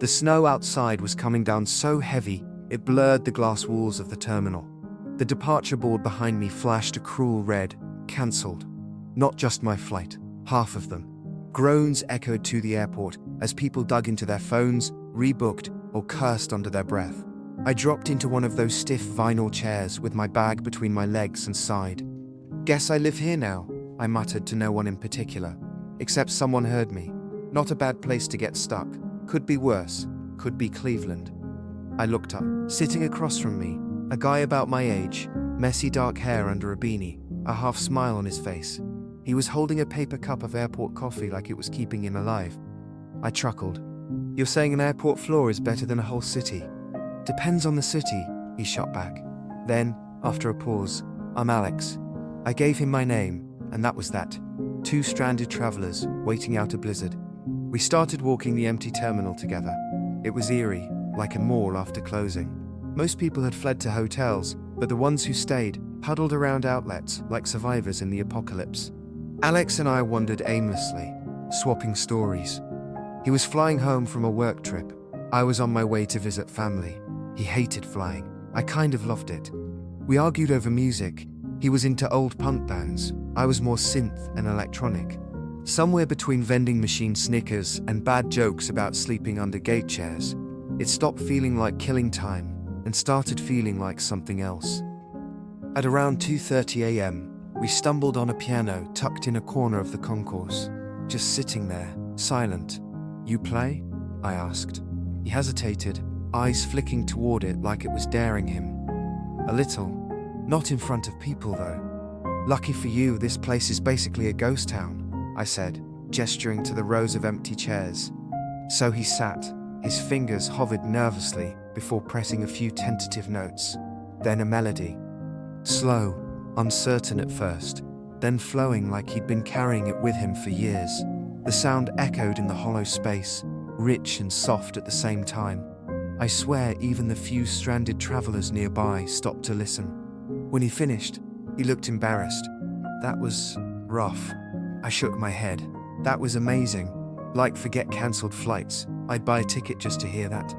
The snow outside was coming down so heavy, it blurred the glass walls of the terminal. The departure board behind me flashed a cruel red, cancelled. Not just my flight, half of them. Groans echoed to the airport as people dug into their phones, rebooked, or cursed under their breath. I dropped into one of those stiff vinyl chairs with my bag between my legs and sighed. "Guess I live here now," I muttered to no one in particular, except someone heard me. Not a bad place to get stuck. Could be worse. Could be Cleveland. I looked up. Sitting across from me, a guy about my age, messy dark hair under a beanie, a half smile on his face. He was holding a paper cup of airport coffee like it was keeping him alive. I chuckled. "You're saying an airport floor is better than a whole city?" "Depends on the city," he shot back. Then, after a pause, "I'm Alex." I gave him my name, and that was that. Two stranded travelers, waiting out a blizzard. We started walking the empty terminal together. It was eerie, like a mall after closing. Most people had fled to hotels, but the ones who stayed huddled around outlets like survivors in the apocalypse. Alex and I wandered aimlessly, swapping stories. He was flying home from a work trip. I was on my way to visit family. He hated flying. I kind of loved it. We argued over music. He was into old punk bands. I was more synth and electronic. Somewhere between vending machine Snickers and bad jokes about sleeping under gate chairs, it stopped feeling like killing time and started feeling like something else. At around 2:30 a.m., we stumbled on a piano tucked in a corner of the concourse, just sitting there, silent. "You play?" I asked. He hesitated, eyes flicking toward it like it was daring him. "A little. Not in front of people, though." "Lucky for you, this place is basically a ghost town," I said, gesturing to the rows of empty chairs. So he sat, his fingers hovered nervously before pressing a few tentative notes. Then a melody. Slow, uncertain at first, then flowing like he'd been carrying it with him for years. The sound echoed in the hollow space, rich and soft at the same time. I swear even the few stranded travelers nearby stopped to listen. When he finished, he looked embarrassed. "That was rough." I shook my head. "That was amazing. Like forget cancelled flights. I'd buy a ticket just to hear that."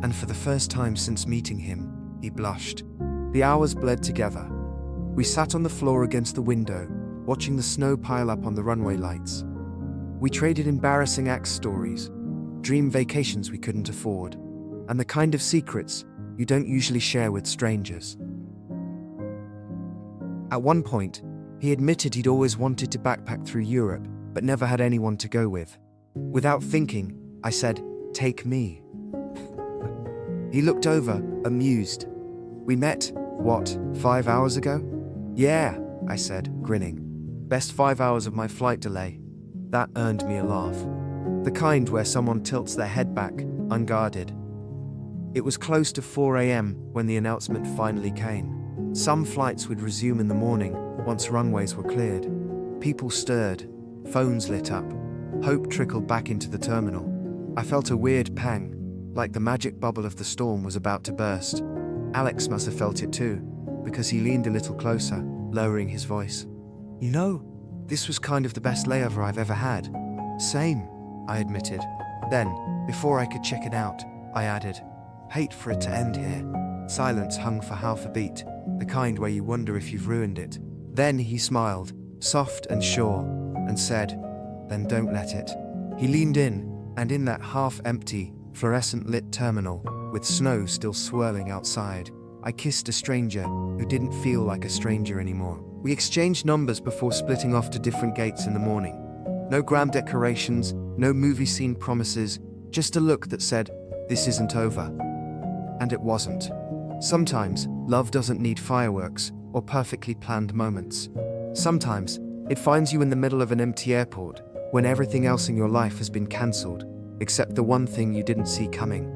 And for the first time since meeting him, he blushed. The hours bled together. We sat on the floor against the window, watching the snow pile up on the runway lights. We traded embarrassing axe stories, dream vacations we couldn't afford, and the kind of secrets you don't usually share with strangers. At one point, he admitted he'd always wanted to backpack through Europe, but never had anyone to go with. Without thinking, I said, "Take me." He looked over, amused. "We met, what, 5 hours ago?" "Yeah," I said, grinning. "Best 5 hours of my flight delay." That earned me a laugh. The kind where someone tilts their head back, unguarded. It was close to 4 a.m. when the announcement finally came. Some flights would resume in the morning, once runways were cleared. People stirred, phones lit up. Hope trickled back into the terminal. I felt a weird pang, like the magic bubble of the storm was about to burst. Alex must have felt it too, because he leaned a little closer, lowering his voice. "You know, this was kind of the best layover I've ever had." "Same," I admitted. Then, before I could check it out, I added, "Hate for it to end here." Silence hung for half a beat, the kind where you wonder if you've ruined it. Then he smiled, soft and sure, and said, "Then don't let it." He leaned in, and in that half-empty, fluorescent-lit terminal, with snow still swirling outside, I kissed a stranger who didn't feel like a stranger anymore. We exchanged numbers before splitting off to different gates in the morning. No grand decorations, no movie scene promises, just a look that said, "This isn't over." And it wasn't. Sometimes, love doesn't need fireworks or perfectly planned moments. Sometimes, it finds you in the middle of an empty airport, when everything else in your life has been cancelled, except the one thing you didn't see coming.